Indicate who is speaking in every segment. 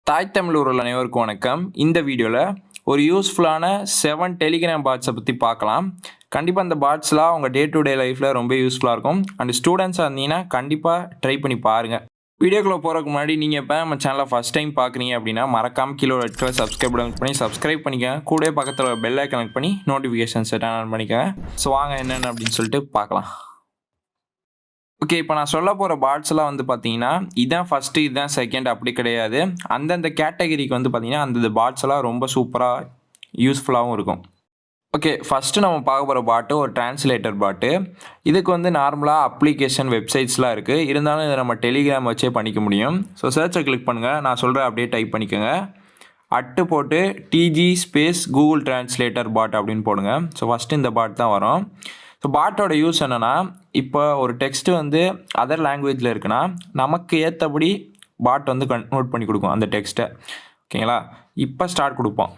Speaker 1: தாய் தமிழ் உறவுகள் அனைவருக்கும் வணக்கம். இந்த வீடியோவில் ஒரு யூஸ்ஃபுல்லான 7 டெலிகிராம் பாட்ஸை பற்றி பார்க்கலாம். கண்டிப்பாக அந்த பாட்ஸ்லாம் உங்கள் டே டு டே லைஃப்பில் ரொம்ப யூஸ்ஃபுல்லாக இருக்கும். அண்ட் ஸ்டூடெண்ட்ஸாக இருந்தீங்கன்னா கண்டிப்பாக ட்ரை பண்ணி பாருங்கள். வீடியோக்குள்ளே போகிறதுக்கு முன்னாடி நீங்கள் இப்போ நம்ம சேனலை ஃபஸ்ட் டைம் பார்க்குறீங்க அப்படின்னா மறக்காமல் கீழே ரெட் கலர் சப்ஸ்கிரைப் பண்ணி சப்ஸ்கிரைப் பண்ணிக்கங்க. கூடவே பக்கத்தில் பெல் ஐகான் கனெக்ட் பண்ணி நோட்டிஃபிகேஷன் செட் ஆன் பண்ணிக்கங்க. ஸோ வாங்க என்னென்ன அப்படின்னு சொல்லிட்டு பார்க்கலாம். ஓகே, இப்போ நான் சொல்ல போகிற பாட்ஸ்லாம் வந்து பார்த்தீங்கன்னா இதுதான் ஃபஸ்ட்டு, இதுதான் செகண்ட் அப்படி கிடையாது. அந்தந்த கேட்டகரிக்கு வந்து பார்த்தீங்கன்னா அந்தந்த பாட்ஸ்லாம் ரொம்ப சூப்பராக யூஸ்ஃபுல்லாகவும் இருக்கும். ஓகே, ஃபஸ்ட்டு நம்ம பார்க்க போகிற பாட்டு ஒரு டிரான்ஸ்லேட்டர் பாட்டு. இதுக்கு வந்து நார்மலாக அப்ளிகேஷன் வெப்சைட்ஸ்லாம் இருக்குது. இருந்தாலும் இதை நம்ம டெலிகிராம் வச்சே பண்ணிக்க முடியும். ஸோ சர்ச்சை கிளிக் பண்ணுங்கள், நான் சொல்கிறேன் அப்படியே டைப் பண்ணிக்கோங்க. அட்டு போட்டு டிஜி ஸ்பேஸ் கூகுள் டிரான்ஸ்லேட்டர் பாட் அப்படின்னு போடுங்க. ஸோ ஃபஸ்ட்டு இந்த பாட் தான் வரும். ஸோ பாட்டோட யூஸ் என்னென்னா, இப்போ ஒரு டெக்ஸ்ட்டு வந்து அதர் லாங்குவேஜில் இருக்குன்னா நமக்கு ஏற்றபடி பாட் வந்து கன்வெர்ட் பண்ணி கொடுக்கும் அந்த டெக்ஸ்ட்டை. ஓகேங்களா, இப்போ ஸ்டார்ட் கொடுப்போம்.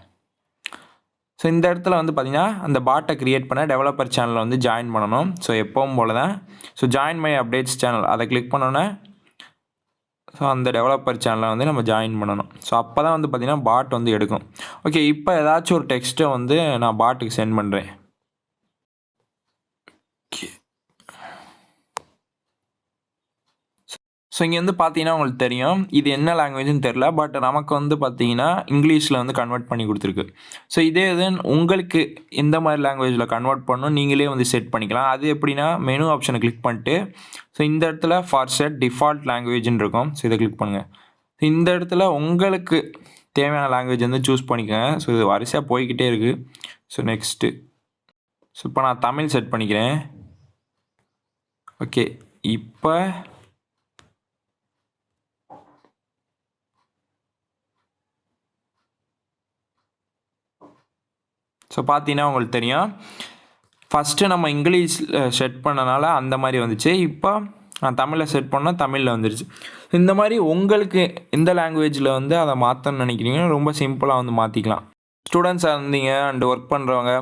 Speaker 1: ஸோ இந்த இடத்துல வந்து பார்த்திங்கன்னா அந்த பாட்டை க்ரியேட் பண்ண டெவலப்பர் சேனலில் வந்து ஜாயின் பண்ணணும். ஸோ எப்பவும் போல தான். So join my updates channel அதை கிளிக் பண்ணோன்னே ஸோ அந்த டெவலப்பர் சேனலை வந்து நம்ம ஜாயின் பண்ணணும். ஸோ அப்போ தான் வந்து பார்த்திங்கன்னா பாட் வந்து எடுக்கும். ஓகே, இப்போ ஏதாச்சும் ஒரு டெக்ஸ்ட்டை வந்து நான் பாட்டுக்கு சென்ட் பண்ணுறேன். ஸோ இங்கே வந்து பார்த்தீங்கன்னா உங்களுக்கு தெரியும் இது என்ன லாங்குவேஜ்னு தெரில. பட் நமக்கு வந்து பார்த்தீங்கன்னா இங்கிலீஷில் வந்து கன்வெர்ட் பண்ணி கொடுத்துருக்கு. ஸோ இதே இது உங்களுக்கு எந்த மாதிரி லாங்குவேஜில் கன்வெர்ட் பண்ணணும் நீங்களே வந்து செட் பண்ணிக்கலாம். அது எப்படின்னா மெனு ஆப்ஷனை கிளிக் பண்ணிட்டு ஸோ இந்த இடத்துல ஃபார் செட் டிஃபால்ட் லாங்குவேஜ்னு இருக்கும். ஸோ இதை கிளிக் பண்ணுங்கள். ஸோ இந்த இடத்துல உங்களுக்கு தேவையான லாங்குவேஜ் வந்து சூஸ் பண்ணிக்கோங்க. ஸோ இது வரிசையாக போய்கிட்டே இருக்குது. ஸோ நெக்ஸ்ட்டு ஸோ இப்போ நான் தமிழ் செட் பண்ணிக்கிறேன். ஓகே, இப்போ ஸோ பார்த்தீங்கன்னா உங்களுக்கு தெரியும் ஃபஸ்ட்டு நம்ம இங்கிலீஷ் செட் பண்ணனால அந்த மாதிரி வந்துச்சு. இப்போ நான் தமிழில் செட் பண்ணால் தமிழில் வந்துருச்சு. இந்த மாதிரி உங்களுக்கு எந்த லாங்குவேஜில் வந்து அதை மாற்றணும்னு நினைக்கிறீங்கன்னா ரொம்ப சிம்பிளாக வந்து மாற்றிக்கலாம். ஸ்டூடெண்ட்ஸாக இருந்தீங்க அண்ட் ஒர்க் பண்ணுறவங்க,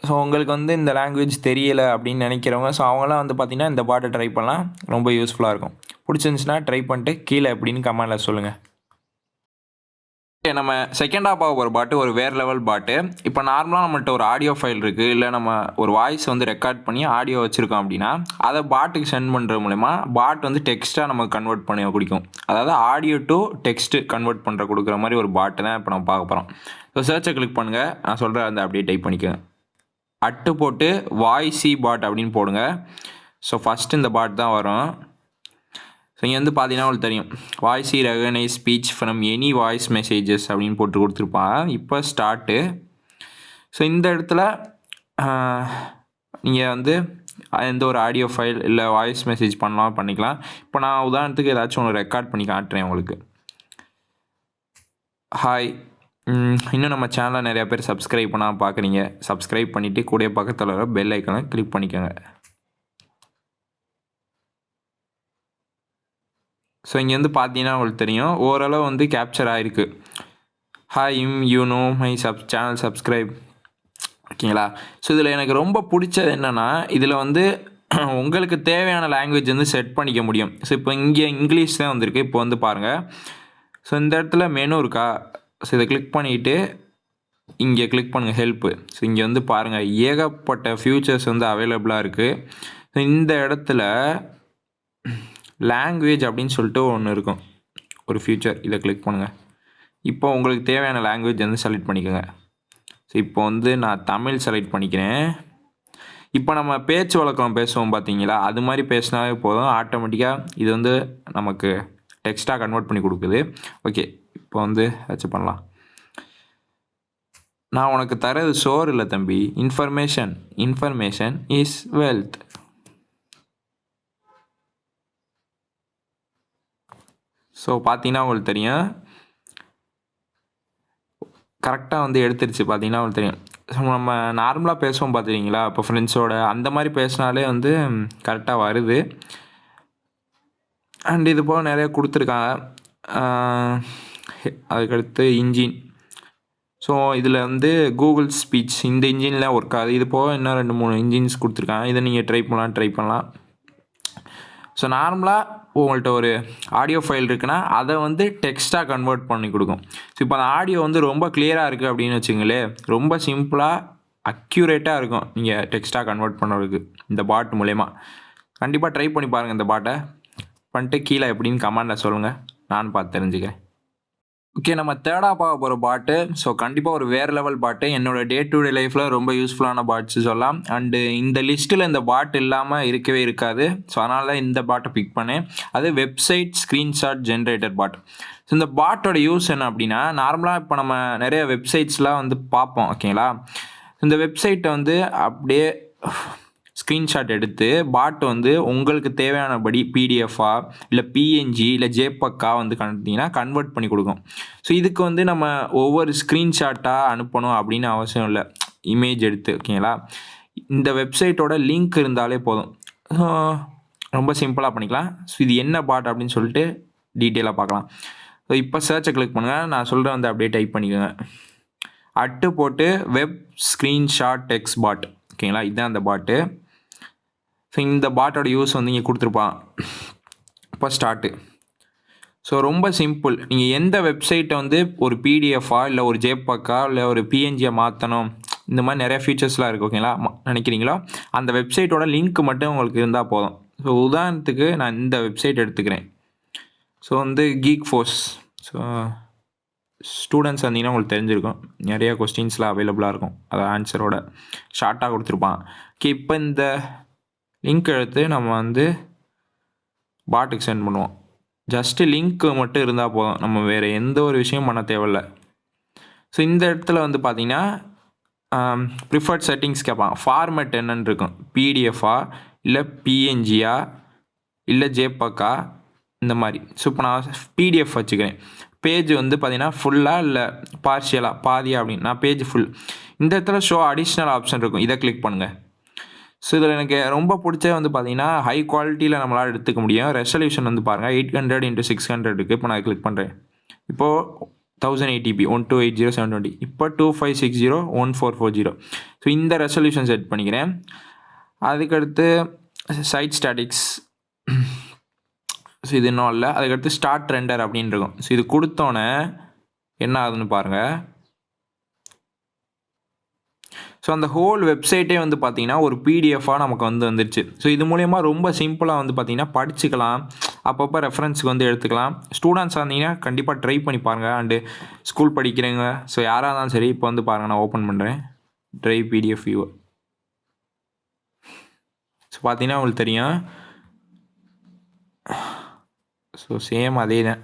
Speaker 1: ஸோ உங்களுக்கு வந்து இந்த லாங்குவேஜ் தெரியலை அப்படின்னு நினைக்கிறவங்க, ஸோ அவங்களாம் வந்து பார்த்திங்கன்னா இந்த பாட்டை ட்ரை பண்ணலாம். ரொம்ப யூஸ்ஃபுல்லாக இருக்கும். பிடிச்சிருந்துச்சுன்னா ட்ரை பண்ணிட்டு கீழே எப்படின்னு கமெண்டில் சொல்லுங்கள். நம்ம செகண்டாக பார்க்க போகிற பாட்டு ஒரு வேறு லெவல் பாட்டு. இப்போ நார்மலாக நம்மள்ட்ட ஒரு ஆடியோ ஃபைல் இருக்குது, இல்லை நம்ம ஒரு வாய்ஸ் வந்து ரெக்கார்ட் பண்ணி ஆடியோ வச்சுருக்கோம் அப்படின்னா அதை பாட்டுக்கு சென்ட் பண்ணுறது மூலிமா பாட் வந்து டெக்ஸ்ட்டாக நமக்கு கன்வெர்ட் பண்ணி கொடுக்கும். அதாவது ஆடியோ டு டெக்ஸ்ட்டு கன்வெர்ட் பண்ணுற கொடுக்குற மாதிரி ஒரு பாட்டு தான் இப்போ நம்ம பார்க்க போகிறோம். ஸோ சர்ச்சை கிளிக் பண்ணுங்கள், நான் சொல்கிறேன் அந்த அப்படியே டைப் பண்ணிக்கோங்க. அட்டு போட்டு வாய்ஸி பாட் அப்படின்னு போடுங்க. ஸோ ஃபஸ்ட்டு இந்த பாட் தான் வரும். ஸோ இங்கே வந்து பார்த்தீங்கன்னா உங்களுக்கு தெரியும் Voicy recognise speech from any voice messages அப்படின்னு போட்டு கொடுத்துருப்பாங்க. இப்போ ஸ்டார்ட்டு. ஸோ இந்த இடத்துல நீங்கள் வந்து எந்த ஒரு ஆடியோ ஃபைல் இல்லை வாய்ஸ் மெசேஜ் பண்ணலாம் பண்ணிக்கலாம். இப்போ நான் உதாரணத்துக்கு ஏதாச்சும் ஒன்று ரெக்கார்ட் பண்ணி காட்டுறேன் உங்களுக்கு. ஹாய், இன்னும் நம்ம சேனலை நிறையா பேர் சப்ஸ்கிரைப் பண்ணால் பார்க்குறீங்க. சப்ஸ்கிரைப் பண்ணிவிட்டு கூடிய பக்கத்தில் வர பெல் ஐக்கானை கிளிக் பண்ணிக்கோங்க. ஸோ இங்கே வந்து பார்த்தீங்கன்னா உங்களுக்கு தெரியும் ஓரளவு வந்து கேப்சர் ஆகிருக்கு. Hi you know my channel subscribe. ஓகேங்களா, ஸோ இதில் எனக்கு ரொம்ப பிடிச்சது என்னென்னா இதில் வந்து உங்களுக்கு தேவையான லாங்குவேஜ் வந்து செட் பண்ணிக்க முடியும். ஸோ இப்போ இங்கே இங்கிலீஷ் தான் வந்திருக்கு. இப்போ வந்து பாருங்கள், ஸோ இந்த இடத்துல மெனு இருக்கா, ஸோ இதை கிளிக் பண்ணிவிட்டு இங்கே கிளிக் பண்ணுங்கள் ஹெல்ப்பு. ஸோ இங்கே வந்து பாருங்கள் ஏகப்பட்ட ஃபியூச்சர்ஸ் வந்து அவைலபிளாக இருக்குது. ஸோ இந்த இடத்துல லாங்குவேஜ் அப்படின்னு சொல்லிட்டு ஒன்று இருக்கும், ஒரு ஃபியூச்சர். இதை கிளிக் பண்ணுங்கள். இப்போ உங்களுக்கு தேவையான லாங்குவேஜ் வந்து செலக்ட் பண்ணிக்கோங்க. ஸோ இப்போ வந்து நான் தமிழ் செலக்ட் பண்ணிக்கிறேன். இப்போ நம்ம பேச்சு வழக்கம் பேசுவோம் பார்த்தீங்களா, அது மாதிரி பேசினாவே போதும், ஆட்டோமேட்டிக்காக இது வந்து நமக்கு டெக்ஸ்ட்டாக கன்வெர்ட் பண்ணி கொடுக்குது. ஓகே, இப்போ வந்து வச்சு பண்ணலாம். நான் உனக்கு தரது சோறு இல்லை தம்பி, இன்ஃபர்மேஷன் இஸ் வெல்த். ஸோ பார்த்தீங்கன்னா உங்களுக்கு தெரியும் கரெக்டாக வந்து எடுத்துருச்சு. பார்த்தீங்கன்னா உங்களுக்கு தெரியும். ஸோ நம்ம நார்மலாக பேசுவோம் பார்த்துருக்கீங்களா, இப்போ ஃப்ரெண்ட்ஸோட அந்த மாதிரி பேசினாலே வந்து கரெக்டாக வருது. அண்ட் இது போக நிறைய கொடுத்துருக்காங்க. அதுக்கடுத்து இன்ஜின். ஸோ இதில் வந்து கூகுள் ஸ்பீச் இந்த இன்ஜின்லாம் ஒர்க் ஆகுது. இது போக இன்னும் 2-3 இன்ஜின்ஸ் கொடுத்துருக்காங்க. இதை நீங்கள் ட்ரை பண்ணலாம். ஸோ நார்மலாக உங்கள்கிட்ட ஒரு ஆடியோ ஃபைல் இருக்குன்னா அதை வந்து டெக்ஸ்ட்டாக கன்வெர்ட் பண்ணி கொடுக்கும். ஸோ இப்போ அந்த ஆடியோ வந்து ரொம்ப கிளியராக இருக்குது அப்படின்னு வச்சுங்களேன், ரொம்ப சிம்பிளாக அக்யூரேட்டாக இருக்கும் நீங்கள் டெக்ஸ்ட்டாக கன்வெர்ட் பண்ணுறதுக்கு இந்த பாட் மூலயமா. கண்டிப்பாக ட்ரை பண்ணி பாருங்கள் இந்த பாட்டை. பண்ணிட்டு கீழே எப்படின்னு கமெண்டில் சொல்லுங்கள், நானும் பார்த்து தெரிஞ்சுக்கிறேன். ஓகே, நம்ம தேர்டாக பார்க்க போகிற பாட்டு. ஸோ கண்டிப்பாக ஒரு வேறு லெவல் பாட்டு. என்னோடய டே டு டே லைஃப்பில் ரொம்ப யூஸ்ஃபுல்லான பாட்ஸ் சொல்லலாம். அண்டு இந்த லிஸ்ட்டில் இந்த பாட்டு இல்லாமல் இருக்கவே இருக்காது. ஸோ அதனால தான் இந்த பாட்டை பிக் பண்ணேன். அது வெப்சைட் ஸ்க்ரீன்ஷாட் ஜென்ரேட்டர் பாட். ஸோ இந்த பாட்டோட யூஸ் என்ன அப்படின்னா, நார்மலாக இப்போ நம்ம நிறைய வெப்சைட்ஸ்லாம் வந்து பார்ப்போம் ஓகேங்களா. இந்த வெப்சைட்டை வந்து அப்படியே ஸ்க்ரீன்ஷாட் எடுத்து பாட் வந்து உங்களுக்கு தேவையானபடி பிடிஎஃபா இல்லை பிஎன்ஜி இல்லை ஜேபக்கா வந்து கண்டிங்கன்னா கன்வெர்ட் பண்ணி கொடுக்கும். ஸோ இதுக்கு வந்து நம்ம ஒவ்வொரு ஸ்க்ரீன்ஷாட்டாக அனுப்பணும் அப்படின்னு அவசியம் இல்லை. இமேஜ் எடுத்து ஓகேங்களா, இந்த வெப்சைட்டோட லிங்க் இருந்தாலே போதும். ரொம்ப சிம்பிளாக பண்ணிக்கலாம். ஸோ இது என்ன பாட் அப்படின்னு சொல்லிட்டு டீட்டெயிலாக பார்க்கலாம். ஸோ இப்போ சர்ச்சை கிளிக் பண்ணுங்கள், நான் சொல்கிறேன் வந்து அப்படியே டைப் பண்ணிக்கோங்க. அட்டு போட்டு வெப் ஸ்க்ரீன்ஷாட் டெக்ஸ்ட் பாட் ஓகேங்களா, இதுதான் அந்த பாட்டு. ஸோ இந்த பாட்டோட யூஸ் வந்து இங்கே கொடுத்துருப்பான். இப்போ ஸ்டார்ட்டு. ஸோ ரொம்ப சிம்பிள். நீங்கள் எந்த வெப்சைட்டை வந்து ஒரு பிடிஎஃபா இல்லை ஒரு ஜேபக்கா இல்லை ஒரு பிஎன்ஜியை மாற்றணும், இந்த மாதிரி நிறைய ஃபீச்சர்ஸ்லாம் இருக்குது ஓகேங்களா நினைக்கிறீங்களோ, அந்த வெப்சைட்டோட லிங்க் மட்டும் உங்களுக்கு இருந்தால் போதும். ஸோ உதாரணத்துக்கு நான் இந்த வெப்சைட் எடுத்துக்கிறேன். ஸோ வந்து கீக் ஃபோர்ஸ். ஸோ ஸ்டூடெண்ட்ஸ் வந்தீங்கன்னா உங்களுக்கு தெரிஞ்சிருக்கும், நிறைய கொஸ்டின்ஸ்லாம் அவைலபிளாக இருக்கும், அதை ஆன்சரோட ஷார்ட்டாக கொடுத்துருப்பான். ஓகே, இப்போ இந்த லிங்க் எடுத்து நம்ம வந்து பாட்டுக்கு சென்ட் பண்ணுவோம். ஜஸ்ட்டு லிங்க்கு மட்டும் இருந்தால் போதும், நம்ம வேறு எந்த ஒரு விஷயம் பண்ண தேவையில்ல. ஸோ இந்த இடத்துல வந்து பார்த்தீங்கன்னா ப்ரிஃபர்ட் செட்டிங்ஸ் கேட்பான். ஃபார்மேட் என்னன்னு இருக்கும், பிடிஎஃபா இல்லை பிஎன்ஜியா இல்லை ஜேபக்கா இந்த மாதிரி. ஸோ இப்போ நான் பிடிஎஃப் வச்சுக்கிறேன். பேஜ் வந்து பார்த்தீங்கன்னா ஃபுல்லாக இல்லை பார்ஷியலாக பாதியா அப்படின்னு, நான் பேஜ் ஃபுல். இந்த இடத்துல ஷோ அடிஷ்னல் ஆப்ஷன் இருக்கும், இதை கிளிக் பண்ணுங்கள். ஸோ இதில் எனக்கு ரொம்ப பிடிச்சது வந்து பார்த்தீங்கன்னா ஹை குவாலிட்டியில் நம்மளால் எடுத்துக்க முடியும். ரெசல்யூஷன் வந்து பாருங்கள் 800x600 இருக்குது. இப்போ நான் கிளிக் பண்ணுறேன். இப்போது 1080p 1280720, இப்போ 2560 1440. ஸோ இந்த ரெசல்யூஷன் செட் பண்ணிக்கிறேன். அதுக்கடுத்து சைட் ஸ்டாட்டிக்ஸ், ஸோ இது இன்னும் இல்லை. அதுக்கடுத்து ஸ்டார்ட் ரெண்டர் அப்படின்னு இருக்கும். ஸோ இது கொடுத்தோன்னே என்ன ஆகுதுன்னு பாருங்கள். ஸோ அந்த ஹோல் வெப்சைட்டே வந்து பார்த்திங்கன்னா ஒரு பிடிஎஃபாக நமக்கு வந்து வந்துருச்சு. ஸோ இது மூலயமா ரொம்ப சிம்பிளாக வந்து பார்த்திங்கன்னா படிச்சுக்கலாம், அப்பப்போ ரெஃபரன்ஸுக்கு வந்து எடுத்துக்கலாம். ஸ்டூடெண்ட்ஸாக இருந்தீங்கன்னா கண்டிப்பாக ட்ரை பண்ணி பாருங்கள். அண்டு ஸ்கூல் படிக்கிறவங்க ஸோ யாராக இருந்தாலும் சரி, இப்போ வந்து பாருங்கள் நான் ஓப்பன் பண்ணுறேன் ட்ரைவ் பிடிஎஃப் வியூ. ஸோ பார்த்தீங்கன்னா உங்களுக்கு தெரியும். ஸோ சேம் அதே தான்.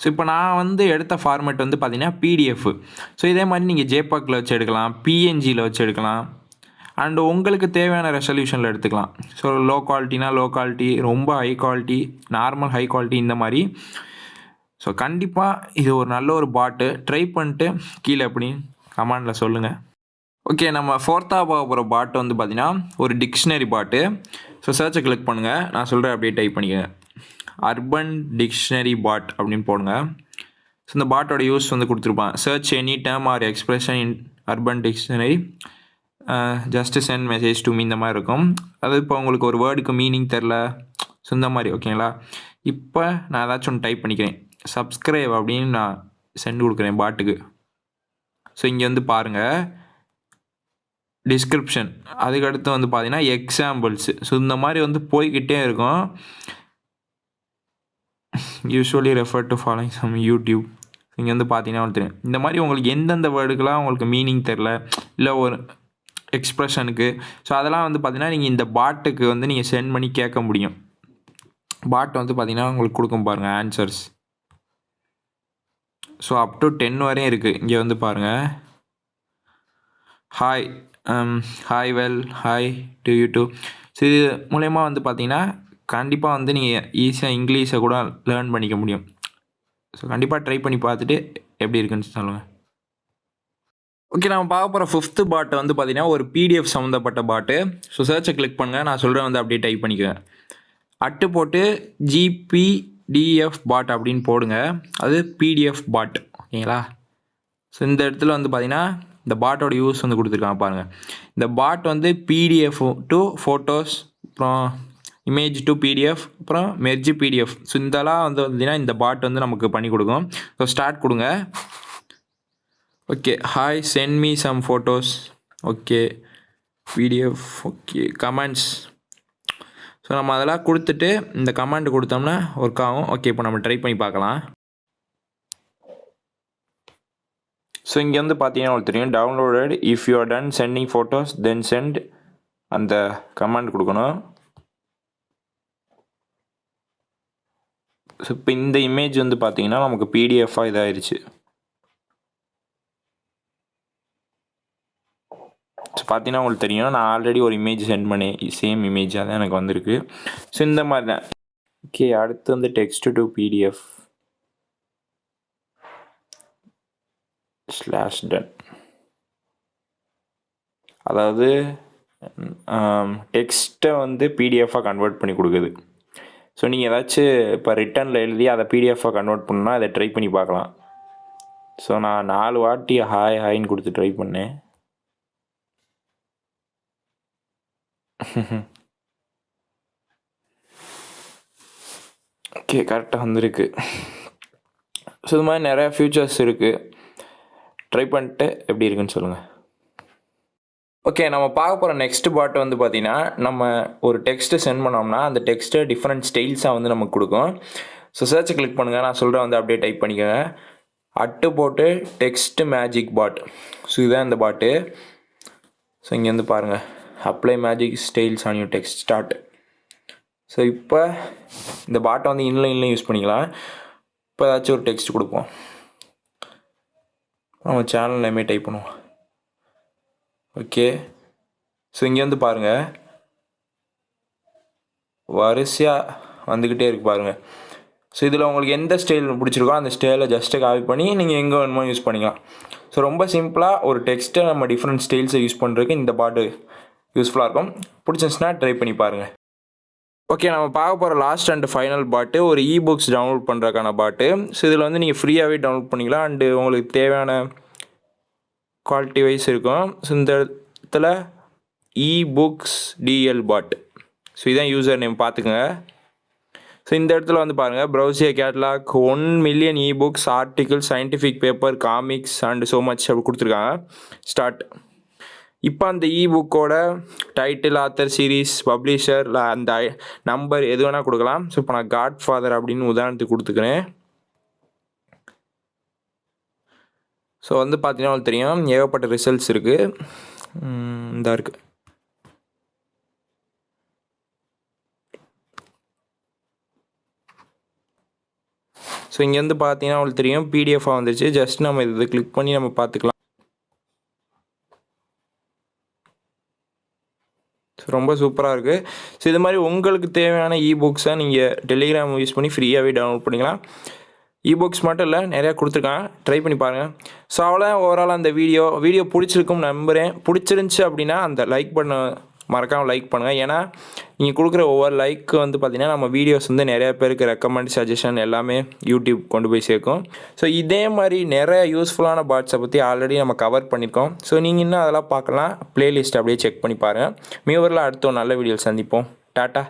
Speaker 1: ஸோ இப்போ நான் வந்து எடுத்த ஃபார்மேட் வந்து பார்த்தீங்கன்னா பிடிஎஃப். ஸோ இதே மாதிரி நீங்கள் ஜேபக்கில் வச்சு எடுக்கலாம், பிஎன்ஜியில் வச்சு எடுக்கலாம், அண்டு உங்களுக்கு தேவையான ரெசல்யூஷனில் எடுத்துக்கலாம். ஸோ லோ குவாலிட்டினா லோ குவாலிட்டி, ரொம்ப high quality, normal high quality இந்த மாதிரி. ஸோ கண்டிப்பாக இது ஒரு நல்ல ஒரு பாட்டு. ட்ரை பண்ணிட்டு கீழே எப்படி கமெண்டில் சொல்லுங்கள். ஓகே, நம்ம ஃபோர்த்தாக பார்க்க போகிற பாட்டு வந்து பார்த்திங்கன்னா ஒரு டிக்ஷனரி பாட்டு. ஸோ சர்ச்சை கிளிக் பண்ணுங்கள், நான் சொல்கிறேன் அப்படியே டைப் பண்ணிக்கோங்க. அர்பன் டிக்ஷனரி பாட் அப்படின்னு போடுங்க. ஸோ இந்த பாட்டோட யூஸ் வந்து கொடுத்துருப்பான். Search any term or expression in Urban Dictionary, just send message to me இந்த மாதிரி இருக்கும். அது இப்போ உங்களுக்கு ஒரு வேர்டுக்கு மீனிங் தெரில, ஸோ இந்த மாதிரி ஓகேங்களா. இப்போ நான் ஏதாச்சும் ஒன்று டைப் பண்ணிக்கிறேன், சப்ஸ்கிரைப் அப்படின்னு நான் சென்ட் கொடுக்குறேன் பாட்டுக்கு. ஸோ இங்கே வந்து பாருங்கள் டிஸ்கிரிப்ஷன், அதுக்கடுத்து வந்து பார்த்தீங்கன்னா எக்ஸாம்பிள்ஸு. ஸோ இந்த மாதிரி வந்து போய்கிட்டே இருக்கும். Usually refer to following some YouTube. இங்கே வந்து பார்த்தீங்கன்னா உங்களுக்கு தெரியும், இந்த மாதிரி உங்களுக்கு எந்தெந்த வேர்டுக்கெலாம் உங்களுக்கு மீனிங் தெரில, இல்லை ஒரு எக்ஸ்ப்ரெஷனுக்கு, ஸோ அதெல்லாம் வந்து பார்த்தீங்கன்னா நீங்கள் இந்த பாட்டுக்கு வந்து நீங்கள் சென்ட் பண்ணி கேட்க முடியும். பாட் வந்து பார்த்தீங்கன்னா உங்களுக்கு கொடுக்கும் பாருங்கள் ஆன்சர்ஸ். ஸோ அப் டு 10 வரையும் இருக்குது. இங்கே வந்து பாருங்கள், hi hi well hi to YouTube. So இது மூலயமா வந்து பார்த்தீங்கன்னா கண்டிப்பாக வந்து நீங்கள் ஈஸியாக இங்கிலீஷை கூட லேர்ன் பண்ணிக்க முடியும். ஸோ கண்டிப்பாக ட்ரை பண்ணி பார்த்துட்டு எப்படி இருக்குன்னு சொல்லுங்கள். ஓகே, நம்ம பார்க்க போகிற 5th பாட்டு வந்து பார்த்தீங்கன்னா ஒரு பிடிஎஃப் சம்மந்தப்பட்ட பாட்டு. ஸோ சர்ச்சை கிளிக் பண்ணுங்கள், நான் சொல்கிறேன் வந்து அப்படியே டைப் பண்ணிக்குவேன். அட்டு போட்டு ஜிபிடிஎஃப் பாட் அப்படின்னு போடுங்க, அது பிடிஎஃப் பாட் ஓகேங்களா. ஸோ இந்த இடத்துல வந்து பார்த்தீங்கன்னா இந்த பாட்டோட யூஸ் வந்து கொடுத்துருக்காங்க பாருங்கள். இந்த பாட் வந்து பிடிஎஃப் டு ஃபோட்டோஸ், அப்புறம் இமேஜ் டு பிடிஎஃப், அப்புறம் மெர்ஜ் பிடிஎஃப். ஸோ இதெல்லாம் வந்து பார்த்தீங்கன்னா இந்த பாட் வந்து நமக்கு பண்ணி கொடுக்கும். ஸோ ஸ்டார்ட் கொடுங்க. Okay, hi send me some photos. Okay, PDF. Okay, comments. So நம்ம அதெல்லாம் கொடுத்துட்டு இந்த கமெண்ட் கொடுத்தோம்னா ஒர்க் ஆகும். ஓகே, இப்போ நம்ம ட்ரை பண்ணி பார்க்கலாம். ஸோ இங்கே வந்து பார்த்தீங்கன்னா உங்களுக்கு தெரியும், downloaded if you are done sending photos then send, அந்த கமெண்ட் கொடுக்கணும். ஸோ இப்போ இந்த இமேஜ் வந்து பார்த்தீங்கன்னா நமக்கு பிடிஎஃபாக இதாகிடுச்சு. ஸோ பார்த்தீங்கன்னா உங்களுக்கு தெரியும், நான் ஆல்ரெடி ஒரு இமேஜ் சென்ட் பண்ணேன், சேம் இமேஜாக தான் எனக்கு வந்திருக்கு. ஸோ இந்த மாதிரி தான். ஓகே, அடுத்து வந்து டெக்ஸ்ட் டு பிடிஎஃப் /done. அதாவது டெக்ஸ்ட்டை வந்து பிடிஎஃபாக கன்வெர்ட் பண்ணி கொடுக்குது. ஸோ நீங்கள் ஏதாச்சும் இப்போ ரிட்டனில் எழுதி அதை பிடிஎஃபாக கன்வெர்ட் பண்ணால் அதை ட்ரை பண்ணி பார்க்கலாம். ஸோ நான் 4 வாட்டி ஹாய் ஹாய்ன்னு கொடுத்து ட்ரை பண்ணேன். ஓகே, கரெக்டாக வந்திருக்கு. ஸோ இது மாதிரி நிறையா ஃபியூச்சர்ஸ் இருக்குது. ட்ரை பண்ணிட்டு எப்படி இருக்குன்னு சொல்லுங்கள். ஓகே, நம்ம பார்க்க போகிற நெக்ஸ்ட் பாட் வந்து பார்த்திங்கன்னா, நம்ம ஒரு டெக்ஸ்ட்டு சென்ட் பண்ணோம்னா அந்த டெக்ஸ்ட்டை டிஃப்ரெண்ட் ஸ்டைல்ஸாக வந்து நமக்கு கொடுக்கும். ஸோ சர்ச்சை கிளிக் பண்ணுங்கள், நான் சொல்கிறேன் வந்து அப்படியே டைப் பண்ணிக்கோங்க. அட்டு போட்டு டெக்ஸ்ட் மேஜிக் பாட். ஸோ இதுதான் இந்த பாட்டு. ஸோ இங்கே வந்து பாருங்கள், apply magic styles on you text start. So இப்போ இந்த பாட்டை வந்து இன்லைன்லையும் யூஸ் பண்ணிக்கலாம். இப்போ ஏதாச்சும் ஒரு டெக்ஸ்ட் கொடுப்போம், நம்ம சேனல் நேமே டைப் பண்ணுவோம். ஓகே, ஸோ இங்கே வந்து பாருங்கள், வரிசையாக வந்துக்கிட்டே இருக்குது பாருங்கள். ஸோ இதில் உங்களுக்கு எந்த ஸ்டைல் பிடிச்சிருக்கோ அந்த ஸ்டைலை ஜஸ்ட்டு காப்பி பண்ணி நீங்கள் எங்கே வேணுமோ யூஸ் பண்ணிக்கலாம். ஸோ ரொம்ப சிம்பிளாக ஒரு டெக்ஸ்ட்டை நம்ம டிஃப்ரெண்ட் ஸ்டைல்ஸை யூஸ் பண்ணுறதுக்கு இந்த பாட்டு யூஸ்ஃபுல்லாக இருக்கும். பிடிச்சிருந்துச்சுன்னா ட்ரை பண்ணி பாருங்கள். ஓகே, நம்ம பார்க்க போகிற லாஸ்ட் அண்ட் ஃபைனல் பாட்டு ஒரு இபுக்ஸ் டவுன்லோட் பண்ணுறதுக்கான பாட்டு. ஸோ இதில் வந்து நீங்கள் ஃப்ரீயாகவே டவுன்லோட் பண்ணிக்கலாம். அண்டு உங்களுக்கு தேவையான குவாலிட்டி வைஸ் இருக்கும். ஸோ இந்த இடத்துல EBooks DL பாட். ஸோ இதான் யூசர் நேம், பார்த்துக்குங்க. ஸோ இந்த இடத்துல வந்து பாருங்கள், browse a catalogue 1 million ebooks, article, scientific paper, comics and so much அப்படி கொடுத்துருக்காங்க. ஸ்டார்ட். இப்போ அந்த இபுக்கோட டைட்டில், ஆத்தர், சீரீஸ், பப்ளிஷர், அந்த நம்பர் எது வேணால் கொடுக்கலாம். ஸோ இப்போ நான் காட் ஃபாதர் அப்படின்னு உதாரணத்துக்கு கொடுத்துக்கிறேன். ஸோ வந்து பார்த்தீங்கன்னா உங்களுக்கு தெரியும், ஏகப்பட்ட ரிசல்ட்ஸ் இருக்குது. இந்த இருக்குது. ஸோ இங்கேருந்து பார்த்தீங்கன்னா உங்களுக்கு தெரியும், பிடிஎஃபாக வந்துருச்சு. ஜஸ்ட் நம்ம இது கிளிக் பண்ணி நம்ம பார்த்துக்கலாம். ஸோ ரொம்ப சூப்பராக இருக்குது. ஸோ இது மாதிரி உங்களுக்கு தேவையான இபுக்ஸை நீங்கள் டெலிகிராம் யூஸ் பண்ணி ஃப்ரீயாகவே டவுன்லோட் பண்ணிக்கலாம். இபுக்ஸ் மட்டும் இல்லை, நிறையா கொடுத்துருக்காங்க, ட்ரை பண்ணி பாருங்கள். ஸோ அவ்வளோ ஓவரால் அந்த வீடியோ பிடிச்சிருக்கும்னு நம்புகிறேன். பிடிச்சிருந்துச்சி அப்படின்னா அந்த லைக் பண்ண மறக்காமல் லைக் பண்ணுங்கள். ஏன்னா நீங்கள் கொடுக்குற ஒவ்வொரு லைக்கு வந்து பார்த்திங்கன்னா நம்ம வீடியோஸ் வந்து நிறையா பேருக்கு ரெக்கமெண்ட், சஜஷன் எல்லாமே யூடியூப் கொண்டு போய் சேர்க்கும். ஸோ இதே மாதிரி நிறைய யூஸ்ஃபுல்லான பாட்ஸை பற்றி ஆல்ரெடி நம்ம கவர் பண்ணியிருக்கோம். ஸோ நீங்கள் இன்னும் அதெல்லாம் பார்க்கலாம், ப்ளேலிஸ்ட் அப்படியே செக் பண்ணி பாருங்கள். மீவரில் அடுத்த ஒரு நல்ல வீடியோ சந்திப்போம். டாட்டா.